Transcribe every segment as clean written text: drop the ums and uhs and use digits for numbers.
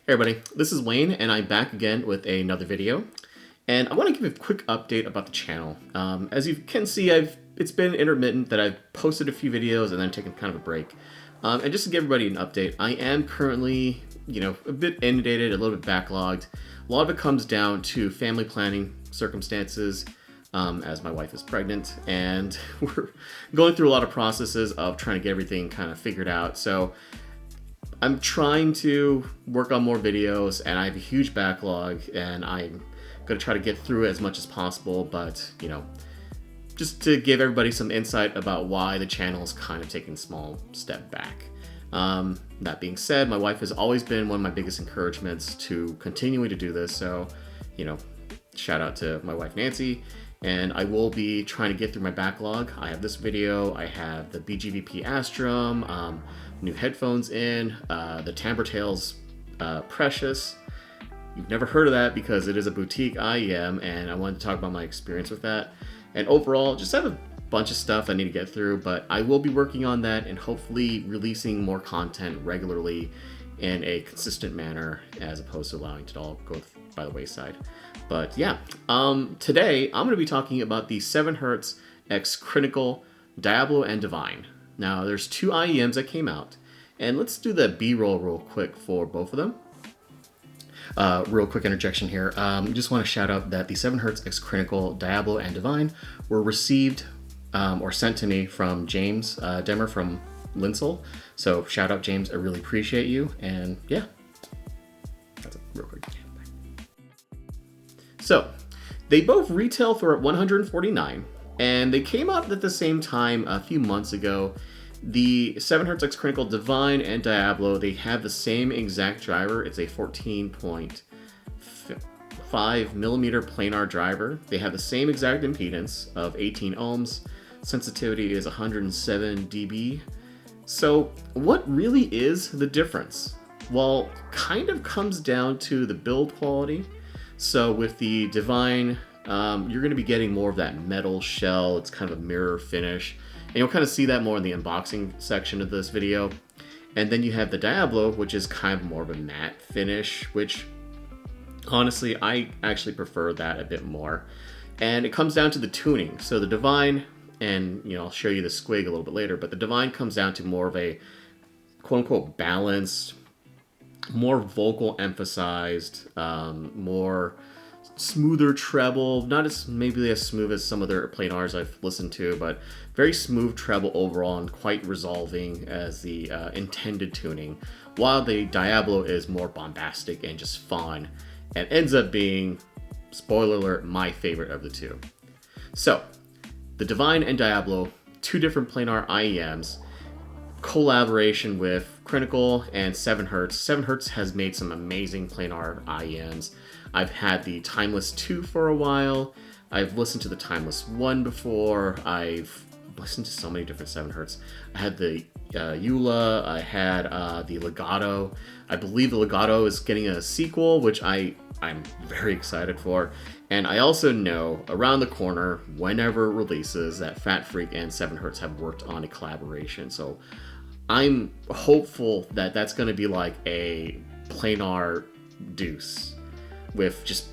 Hey everybody, this is Wayne and I'm back again with another video. And I want to give a quick update about the channel. As you can see, it's been intermittent that I've posted a few videos and then taken kind of a break. And just to give everybody an update, I am currently, a bit inundated, a little bit backlogged. A lot of it comes down to family planning circumstances, as my wife is pregnant, and we're going through a lot of processes of trying to get everything kind of figured out. So I'm trying to work on more videos, and I have a huge backlog, and I'm going to try to get through it as much as possible, but, just to give everybody some insight about why the channel is kind of taking a small step back. That being said, my wife has always been one of my biggest encouragements to continuing to do this, so, shout out to my wife Nancy, and I will be trying to get through my backlog. I have this video, I have the BGVP Astrum, new headphones in, the Timbre Tales Precious. You've never heard of that because it is a boutique IEM, and I wanted to talk about my experience with that. And overall, just have a bunch of stuff I need to get through, but I will be working on that and hopefully releasing more content regularly in a consistent manner as opposed to allowing it to all go by the wayside. But yeah, today I'm going to be talking about the 7Hz X Crinacle Diablo and Divine. Now, there's two IEMs that came out, and let's do the B-roll real quick for both of them. Real quick interjection here. Just want to shout out that the 7Hz X Crinacle Diablo and Divine were received or sent to me from James Demer from Linsel. So shout out, James. I really appreciate you. And yeah, that's it, real quick. So they both retail for $149. And they came out at the same time a few months ago. The 7Hz X Crinacle Divine and Diablo, they have the same exact driver. It's a 14.5 millimeter planar driver. They have the same exact impedance of 18 ohms. Sensitivity is 107 dB. So what really is the difference? Well, kind of comes down to the build quality. So with the Divine, you're going to be getting more of that metal shell. It's kind of a mirror finish. And you'll kind of see that more in the unboxing section of this video. And then you have the Diablo, which is kind of more of a matte finish, which honestly, I actually prefer that a bit more. And it comes down to the tuning. So the Divine, and I'll show you the squig a little bit later, but the Divine comes down to more of a quote-unquote balanced, more vocal emphasized, more smoother treble, not as maybe as smooth as some other planars I've listened to, but very smooth treble overall and quite resolving as the intended tuning, while the Diablo is more bombastic and just fun and ends up being, spoiler alert, my favorite of the two. So the Divine and Diablo, two different planar IEMs, collaboration with Crinacle and 7Hz. 7Hz has made some amazing planar IEMs. I've had the Timeless 2 for a while. I've listened to the Timeless 1 before. I've listened to so many different 7Hz. I had the Eula. I had the Legato. I believe the Legato is getting a sequel, which I'm very excited for. And I also know around the corner, whenever it releases, that Fat Freak and 7Hz have worked on a collaboration. So I'm hopeful that that's going to be like a planar deuce with just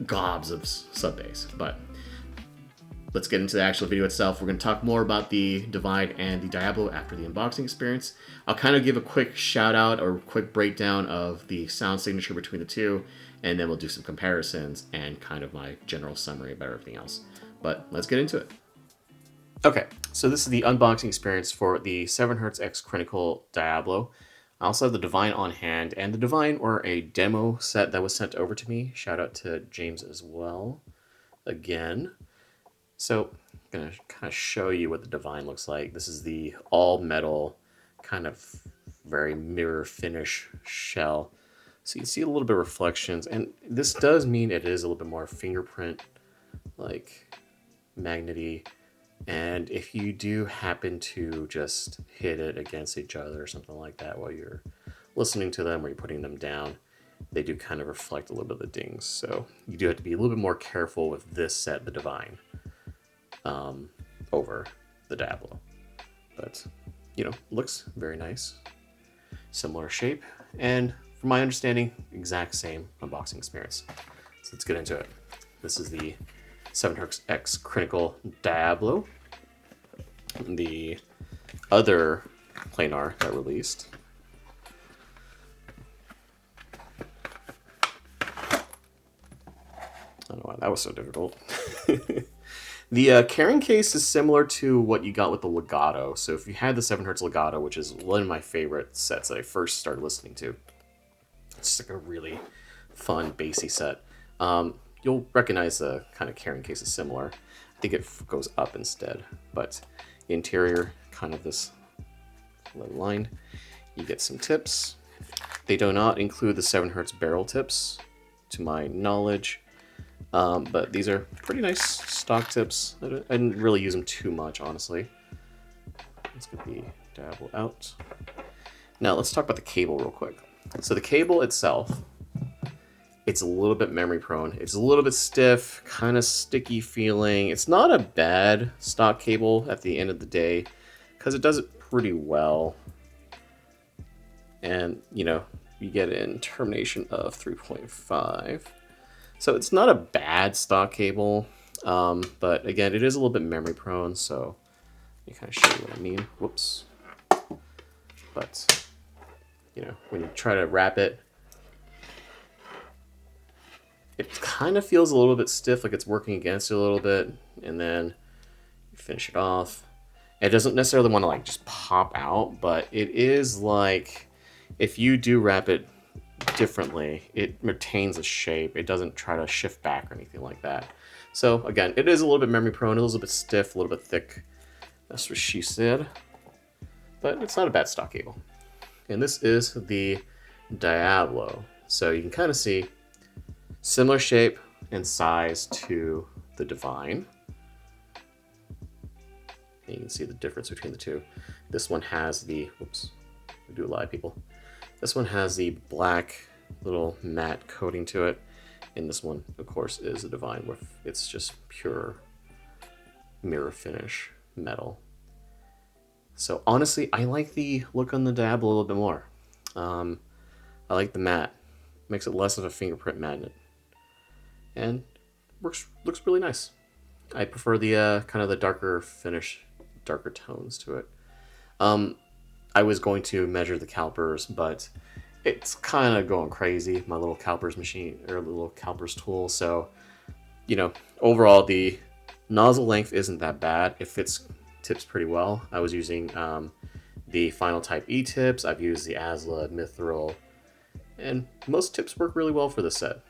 gobs of sub bass. But let's get into the actual video itself. We're going to talk more about the Divine and the Diablo after the unboxing experience. I'll kind of give a quick shout out or quick breakdown of the sound signature between the two, and then we'll do some comparisons and kind of my general summary about everything else. But let's get into it. Okay, so this is the unboxing experience for the 7Hz X Crinacle Diablo. I also have the Divine on hand, and the Divine were a demo set that was sent over to me. Shout out to James as well, again. So I'm going to kind of show you what the Divine looks like. This is the all-metal, kind of very mirror finish shell. So you can see a little bit of reflections, and this does mean it is a little bit more fingerprint, like magnety. And if you do happen to just hit it against each other or something like that while you're listening to them or you're putting them down, they do kind of reflect a little bit of the dings. So you do have to be a little bit more careful with this set, the Divine, over the Diablo. But, looks very nice. Similar shape. And from my understanding, exact same unboxing experience. So let's get into it. This is the 7Hz X Crinacle Diablo, the other planar that released. I don't know why that was so difficult. The carrying case is similar to what you got with the Legato. So if you had the 7Hz Legato, which is one of my favorite sets that I first started listening to, it's just like a really fun, bassy set. You'll recognize the kind of carrying case is similar. I think it goes up instead, but the interior, kind of this little line. You get some tips. They do not include the 7Hz barrel tips, to my knowledge. But these are pretty nice stock tips. I didn't really use them too much, honestly. Let's get the Diablo out. Now let's talk about the cable real quick. So the cable itself, it's a little bit memory prone. It's a little bit stiff, kind of sticky feeling. It's not a bad stock cable at the end of the day, because it does it pretty well. And, you know, you get in termination of 3.5. So it's not a bad stock cable, but again, it is a little bit memory prone, so let me kind of show you what I mean. Whoops. But, you know, when you try to wrap it, it kind of feels a little bit stiff, like it's working against you a little bit, and then you finish it off. It doesn't necessarily want to like just pop out, but it is like, if you do wrap it differently, it retains a shape. It doesn't try to shift back or anything like that. So again, it is a little bit memory prone, a little bit stiff, a little bit thick. That's what she said. But it's not a bad stock cable. And this is the Diablo. So you can kind of see similar shape and size to the Divine. And you can see the difference between the two. This one has the, whoops, we do lie, people. This one has the black little matte coating to it, and this one, of course, is a Divine, where it's just pure mirror finish metal. So honestly, I like the look on the Diablo a little bit more. I like the matte. Makes it less of a fingerprint magnet, and looks really nice. I prefer the kind of the darker finish, darker tones to it. I was going to measure the calipers, but it's kind of going crazy, my little calipers machine, or little calipers tool. So, you know, overall the nozzle length isn't that bad. It fits tips pretty well. I was using the Final Type E tips. I've used the Asla Mithril, and most tips work really well for this set.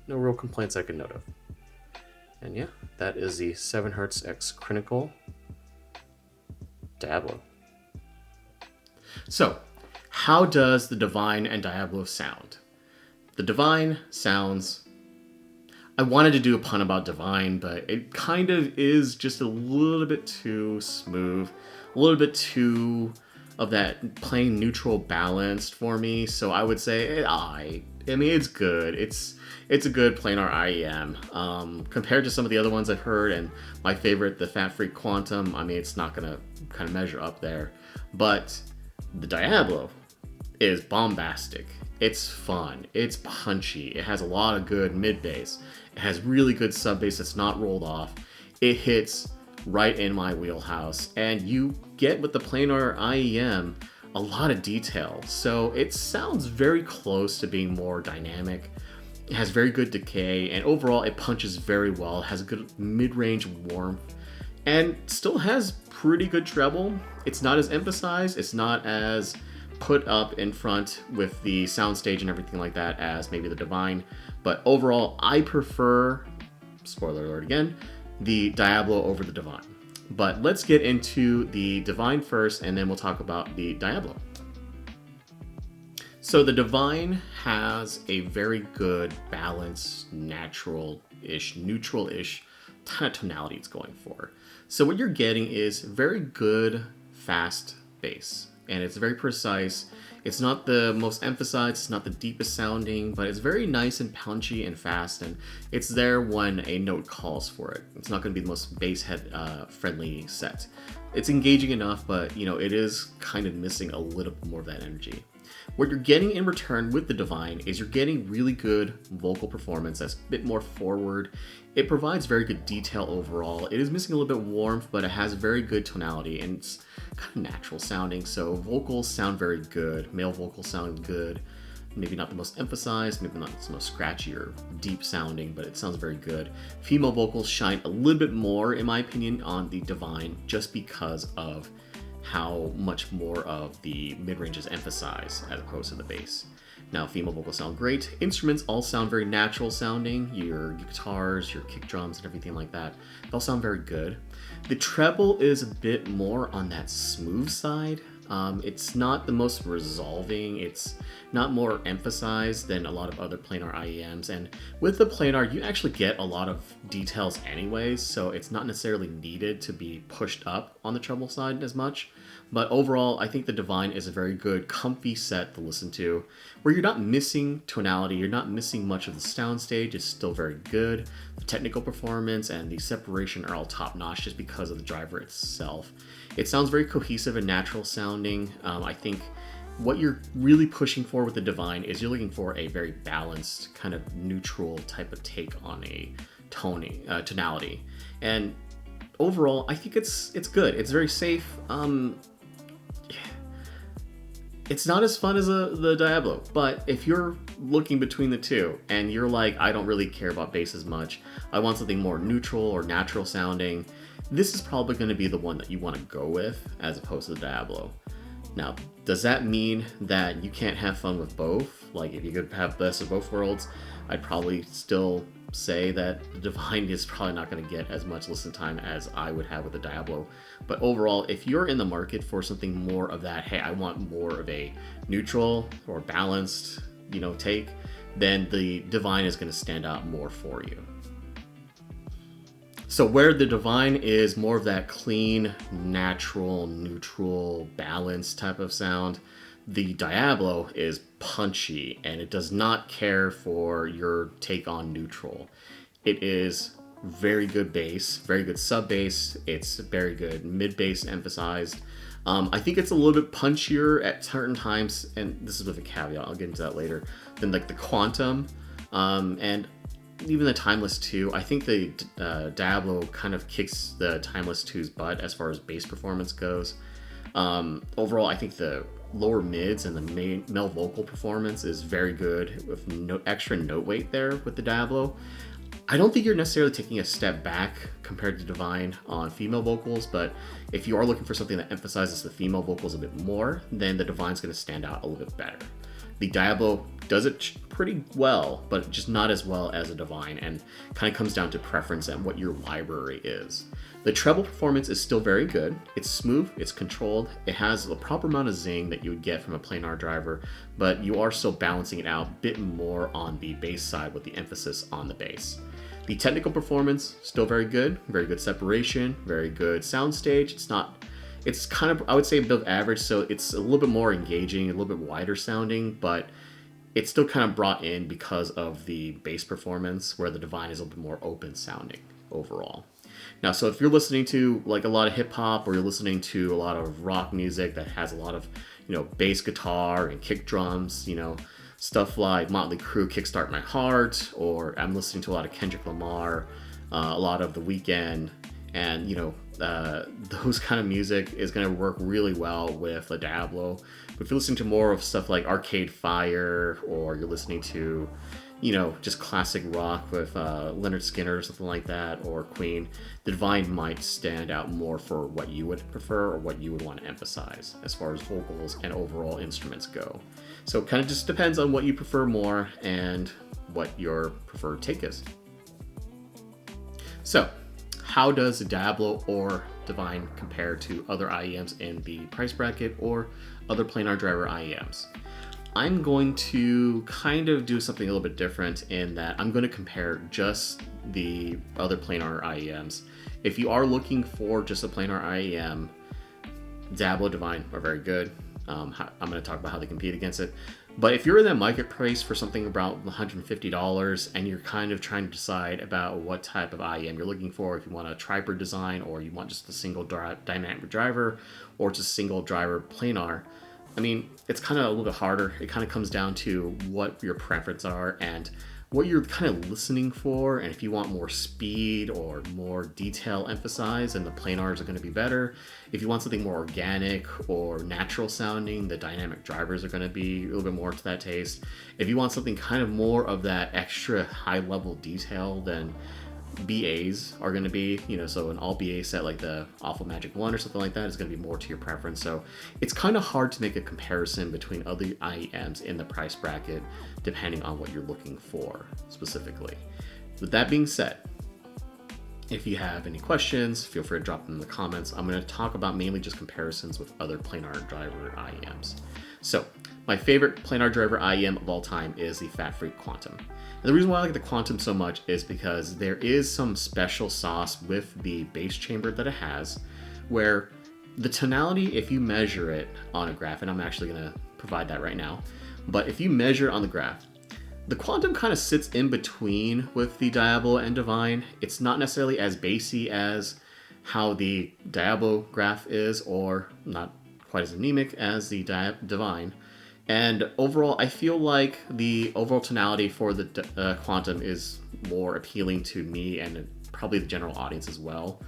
No real complaints I can note of. And yeah, that is the 7Hz X Crinacle Diablo. So, how does the Divine and Diablo sound? The Divine sounds... I wanted to do a pun about Divine, but it kind of is just a little bit too smooth, a little bit too of that plain neutral balanced for me. So I would say, I mean, it's good. It's a good planar IEM. Compared to some of the other ones I've heard, and my favorite, the Fat Freak Quantum, I mean, it's not gonna kind of measure up there. But the Diablo is bombastic. It's fun. It's punchy. It has a lot of good mid bass. It has really good sub bass that's not rolled off. It hits right in my wheelhouse, and you get with the planar IEM a lot of detail. So it sounds very close to being more dynamic. It has very good decay, and overall it punches very well. It has a good mid-range warmth, and still has pretty good treble. It's not as emphasized. It's not as put up in front with the soundstage and everything like that as maybe the Divine. But overall, I prefer, spoiler alert again, the Diablo over the Divine. But let's get into the Divine first, and then we'll talk about the Diablo. So the Divine has a very good balanced, natural-ish, neutral-ish kind of tonality it's going for. So what you're getting is very good, fast bass, and it's very precise. It's not the most emphasized, it's not the deepest sounding, but it's very nice and punchy and fast, and it's there when a note calls for it. It's not going to be the most bass head friendly set. It's engaging enough, but you know, it is kind of missing a little bit more of that energy. What you're getting in return with the Divine is you're getting really good vocal performance that's a bit more forward. It provides very good detail overall. It is missing a little bit of warmth, but it has very good tonality and it's kind of natural sounding. So vocals sound very good. Male vocals sound good. Maybe not the most emphasized, maybe not the most scratchy or deep sounding, but it sounds very good. Female vocals shine a little bit more, in my opinion, on the Divine just because of how much more of the mid-range is emphasized as opposed to the bass. Now, female vocals sound great. Instruments all sound very natural sounding. Your guitars, your kick drums, and everything like that, they all sound very good. The treble is a bit more on that smooth side. It's not the most resolving, it's not more emphasized than a lot of other planar IEMs, and with the planar you actually get a lot of details anyways, so it's not necessarily needed to be pushed up on the treble side as much. But overall, I think the Divine is a very good, comfy set to listen to, where you're not missing tonality, you're not missing much of the soundstage, it's still very good. The technical performance and the separation are all top-notch just because of the driver itself. It sounds very cohesive and natural sounding. I think what you're really pushing for with the Divine is you're looking for a very balanced, kind of neutral type of take on a tonality. And overall, I think it's good. It's very safe. It's not as fun as the Diablo, but if you're looking between the two and you're like, I don't really care about bass as much, I want something more neutral or natural sounding, this is probably going to be the one that you want to go with as opposed to the Diablo. Now, does that mean that you can't have fun with both? Like, if you could have best of both worlds, I'd probably still say that the Divine is probably not going to get as much listen time as I would have with the Diablo. But overall, if you're in the market for something more of that, hey, I want more of a neutral or balanced, take, then the Divine is going to stand out more for you. So where the Divine is more of that clean, natural, neutral, balanced type of sound, the Diablo is punchy and it does not care for your take on neutral. It is very good bass, very good sub bass. It's very good mid bass emphasized. I think it's a little bit punchier at certain times, and this is with a caveat, I'll get into that later, than like the Quantum and even the Timeless 2. I think the Diablo kind of kicks the Timeless 2's butt as far as bass performance goes. Overall, I think the lower mids and the male vocal performance is very good with no extra note weight there with the Diablo. I don't think you're necessarily taking a step back compared to Divine on female vocals, but if you are looking for something that emphasizes the female vocals a bit more, then the Divine's going to stand out a little bit better. The Diablo does it pretty well, but just not as well as a Divine, and kind of comes down to preference and what your library is. The treble performance is still very good. It's smooth, it's controlled, it has the proper amount of zing that you would get from a planar driver, but you are still balancing it out a bit more on the bass side with the emphasis on the bass. The technical performance, still very good separation, very good soundstage. It's kind of, I would say, above average, so it's a little bit more engaging, a little bit wider sounding, but it's still kind of brought in because of the bass performance, where the Divine is a little bit more open sounding overall. Now, so if you're listening to like a lot of hip hop, or you're listening to a lot of rock music that has a lot of, bass guitar and kick drums, stuff like Motley Crue, Kickstart My Heart, or I'm listening to a lot of Kendrick Lamar, a lot of The Weeknd, and those kind of music is going to work really well with a Diablo. But if you're listening to more of stuff like Arcade Fire, or you're listening to just classic rock with Leonard Skinner or something like that, or Queen, the Divine might stand out more for what you would prefer or what you would want to emphasize as far as vocals and overall instruments go. So it kind of just depends on what you prefer more and what your preferred take is. So, how does Diablo or Divine compare to other IEMs in the price bracket or other planar driver IEMs? I'm going to kind of do something a little bit different in that I'm going to compare just the other planar IEMs. If you are looking for just a planar IEM, Diablo, Divine are very good. I'm going to talk about how they compete against it. But if you're in that market price for something about $150 and you're kind of trying to decide about what type of IEM you're looking for, if you want a triper design or you want just a single dynamic driver or just a single driver planar, I mean, it's kind of a little bit harder. It kind of comes down to what your preferences are and what you're kind of listening for. And if you want more speed or more detail emphasized, then the planars are going to be better. If you want something more organic or natural sounding, the dynamic drivers are going to be a little bit more to that taste. If you want something kind of more of that extra high level detail, then BAs are going to be, so an all BA set like the Awful Magic 1 or something like that is going to be more to your preference. So it's kind of hard to make a comparison between other IEMs in the price bracket depending on what you're looking for specifically. With that being said, if you have any questions, feel free to drop them in the comments. I'm going to talk about mainly just comparisons with other planar driver IEMs. So my favorite planar driver IEM of all time is the Fat Freak Quantum. And the reason why I like the Quantum so much is because there is some special sauce with the bass chamber that it has, where the tonality, if you measure it on a graph, and I'm actually going to provide that right now, but if you measure it on the graph, the Quantum kind of sits in between with the Diablo and Divine. It's not necessarily as bassy as how the Diablo graph is, or not quite as anemic as the Divine. And overall, I feel like the overall tonality for the Quantum is more appealing to me and probably the general audience as well.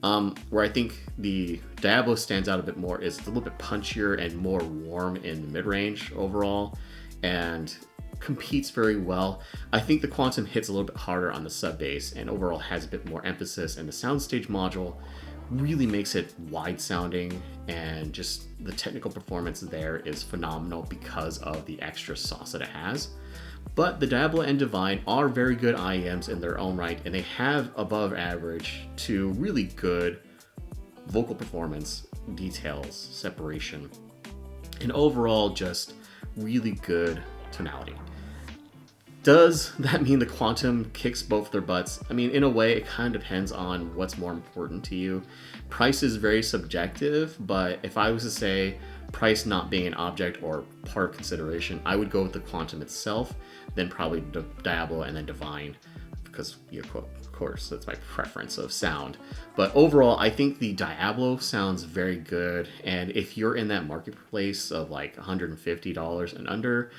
Where I think the Diablo stands out a bit more is it's a little bit punchier and more warm in the mid-range overall, and competes very well. I think the Quantum hits a little bit harder on the sub bass and overall has a bit more emphasis, and the soundstage module really makes it wide sounding, and just the technical performance there is phenomenal because of the extra sauce that it has. But the Diablo and Divine are very good IEMs in their own right, and they have above average to really good vocal performance, details, separation, and overall just really good tonality. Does that mean the Quantum kicks both their butts? I mean, in a way, it kind of depends on what's more important to you. Price is very subjective, but if I was to say price not being an object or part of consideration, I would go with the Quantum itself, then probably Diablo, and then Divine, because, of course, that's my preference of sound. But overall, I think the Diablo sounds very good, and if you're in that marketplace of like $150 and under,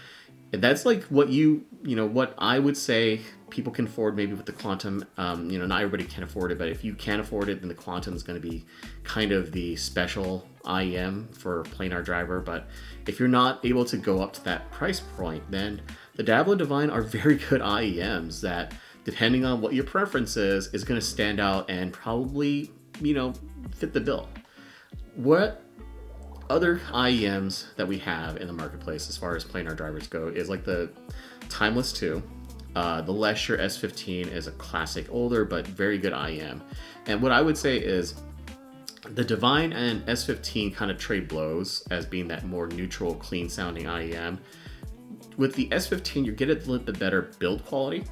that's like what what I would say people can afford maybe with the Quantum. Not everybody can afford it, but if you can afford it, then the Quantum is going to be kind of the special IEM for planar driver. But if you're not able to go up to that price point, then the Diablo Divine are very good IEMs that, depending on what your preference is going to stand out and probably, fit the bill. What other IEMs that we have in the marketplace as far as planar drivers go is like the Timeless 2. The Lesher S15 is a classic, older but very good IEM. And what I would say is the Divine and S15 kind of trade blows as being that more neutral, clean sounding IEM. With the S15, you're getting a little bit better build quality.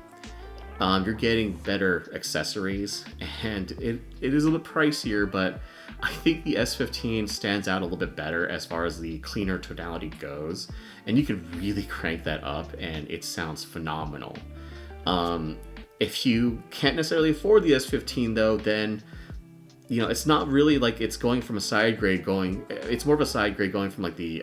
You're getting better accessories, and it is a little bit pricier, but I think the S15 stands out a little bit better as far as the cleaner tonality goes, and you can really crank that up and it sounds phenomenal. If you can't necessarily afford the S15 though, then it's not really like it's going from a side grade it's more of a side grade going from like the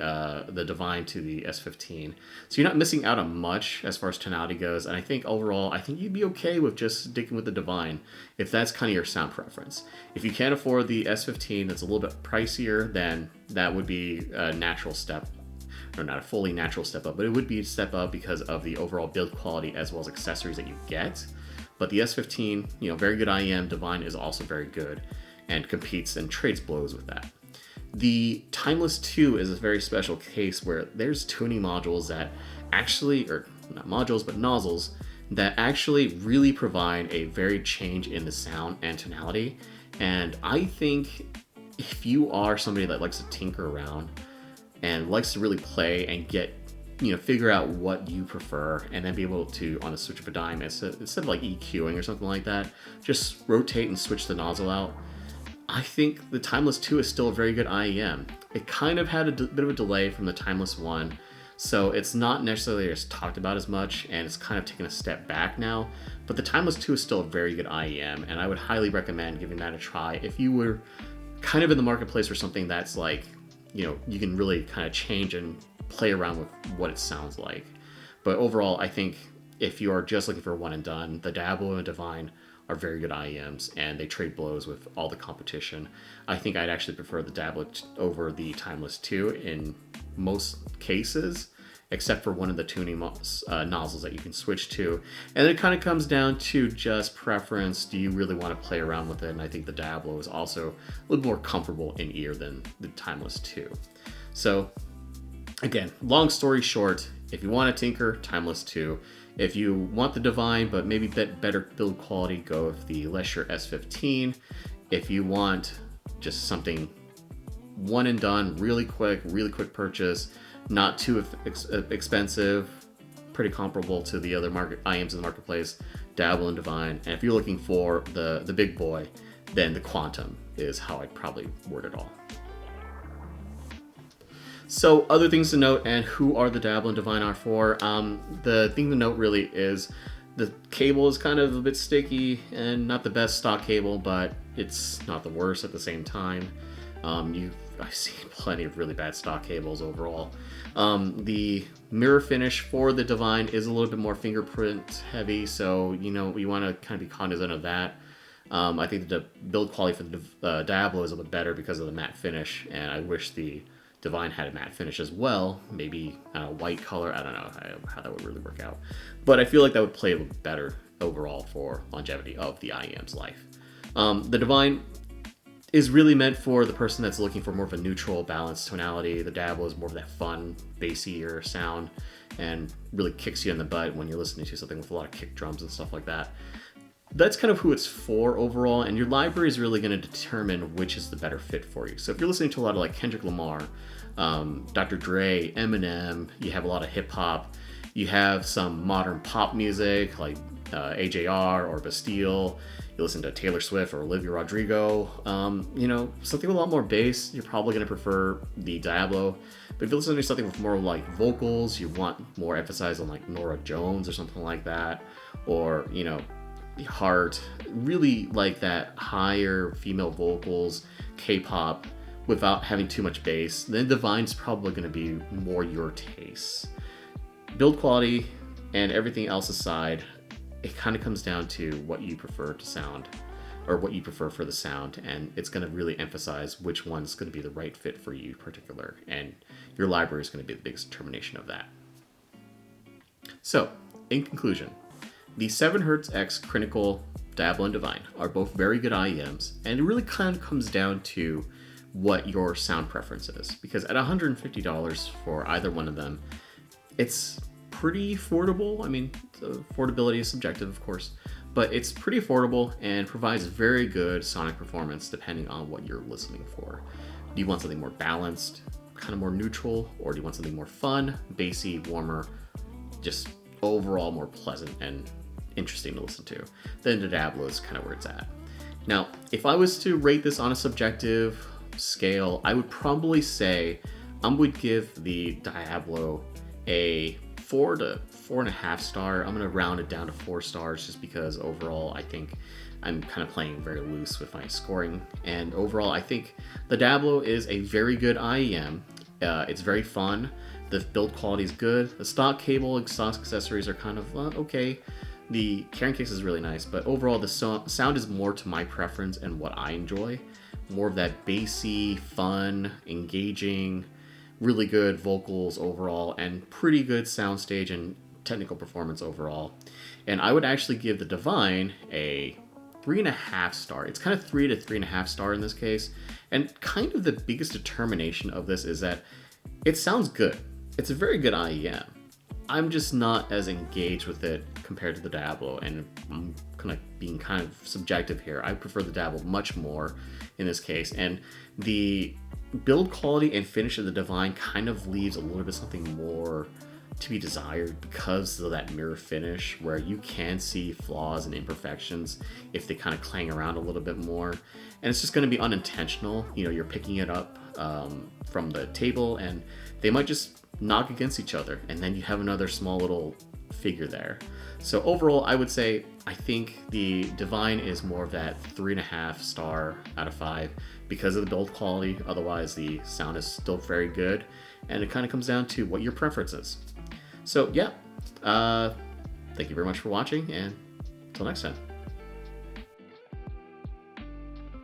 Divine to the S15. So you're not missing out on much as far as tonality goes. And I think overall, I think you'd be okay with just sticking with the Divine if that's kind of your sound preference. If you can't afford the S15, that's a little bit pricier, then that would be a natural step, or not a fully natural step up, but it would be a step up because of the overall build quality as well as accessories that you get. But the S15, very good IEM. Divine is also very good and competes and trades blows with that. The Timeless 2 is a very special case where there's tuning modules that actually, or not modules, but nozzles, that actually really provide a very change in the sound and tonality. And I think if you are somebody that likes to tinker around and likes to really play and get, figure out what you prefer, and then be able to, on a switch of a dime, instead of like EQing or something like that, just rotate and switch the nozzle out. I think the Timeless 2 is still a very good IEM. It kind of had a bit of a delay from the Timeless 1, so it's not necessarily as talked about as much, and it's kind of taken a step back now. But the Timeless 2 is still a very good IEM, and I would highly recommend giving that a try if you were kind of in the marketplace for something that's like you can really kind of change and play around with what it sounds like. But overall, I think if you are just looking for one and done, the Diablo and Divine are very good IEMs, and they trade blows with all the competition. I think I'd actually prefer the Diablo over the Timeless 2 in most cases, except for one of the tuning nozzles that you can switch to. And it kind of comes down to just preference. Do you really want to play around with it? And I think the Diablo is also a little more comfortable in ear than the Timeless 2. So again, long story short, if you want to tinker, Timeless 2. If you want the Divine, but maybe better build quality, go with the Lesher S15. If you want just something one and done, really quick purchase, not too expensive, pretty comparable to the other IEMs in the marketplace, Diablo and Divine. And if you're looking for the big boy, then the Quantum is how I'd probably word it all. So other things to note, and who are the Diablo and Divine are for, the thing to note really is the cable is kind of a bit sticky and not the best stock cable, but it's not the worst at the same time. I've seen plenty of really bad stock cables overall. The mirror finish for the Divine is a little bit more fingerprint heavy, so you want to kind of be cognizant of that. I think the build quality for the Diablo is a little bit better because of the matte finish, and I wish the Divine had a matte finish as well, maybe white color. I don't know how that would really work out, but I feel like that would play a little better overall for longevity of the IEM's life. The Divine is really meant for the person that's looking for more of a neutral, balanced tonality. The Diablo is more of that fun, bassier sound and really kicks you in the butt when you're listening to something with a lot of kick drums and stuff like that. That's kind of who it's for overall, and your library is really going to determine which is the better fit for you. So if you're listening to a lot of like Kendrick Lamar, Dr. Dre, Eminem, you have a lot of hip hop, you have some modern pop music like AJR or Bastille, you listen to Taylor Swift or Olivia Rodrigo, something with a lot more bass, you're probably going to prefer the Diablo. But if you're listening to something with more like vocals, you want more emphasis on like Norah Jones or something like that, or Heart, really like that higher female vocals, K-pop, without having too much bass, then Divine's probably going to be more your taste. Build quality and everything else aside, it kind of comes down to what you prefer to sound, or what you prefer for the sound, and it's going to really emphasize which one's going to be the right fit for you in particular, and your library is going to be the biggest determination of that. So, in conclusion, the 7Hz X Crinacle Diablo and Divine are both very good IEMs, and it really kind of comes down to what your sound preference is, because at $150 for either one of them, it's pretty affordable. I mean, affordability is subjective, of course, but it's pretty affordable and provides very good sonic performance depending on what you're listening for. Do you want something more balanced, kind of more neutral, or do you want something more fun, bassy, warmer, just overall more pleasant and interesting to listen to? Then the Diablo is kind of where it's at. Now, if I was to rate this on a subjective scale, I would probably say I would give the Diablo a 4 to 4.5 star. I'm going to round it down to 4 stars just because overall I think I'm kind of playing very loose with my scoring. And overall, I think the Diablo is a very good IEM. It's very fun. The build quality is good. The stock cable and stock accessories are kind of okay. The carrying case is really nice, but overall the sound is more to my preference and what I enjoy. More of that bassy, fun, engaging, really good vocals overall, and pretty good soundstage and technical performance overall. And I would actually give the Divine a 3.5 star. It's kind of 3 to 3.5 star in this case. And kind of the biggest determination of this is that it sounds good. It's a very good IEM. I'm just not as engaged with it compared to the Diablo, and I'm being kind of subjective here. I prefer the Diablo much more in this case, and the build quality and finish of the Divine kind of leaves a little bit something more to be desired because of that mirror finish, where you can see flaws and imperfections if they kind of clang around a little bit more, and it's just going to be unintentional. You're picking it up from the table and they might just knock against each other, and then you have another small little figure there. So overall, I would say I think the Divine is more of that 3.5 star out of 5 because of the build quality. Otherwise, the sound is still very good, and it kind of comes down to what your preference is. So yeah, thank you very much for watching, and until next time.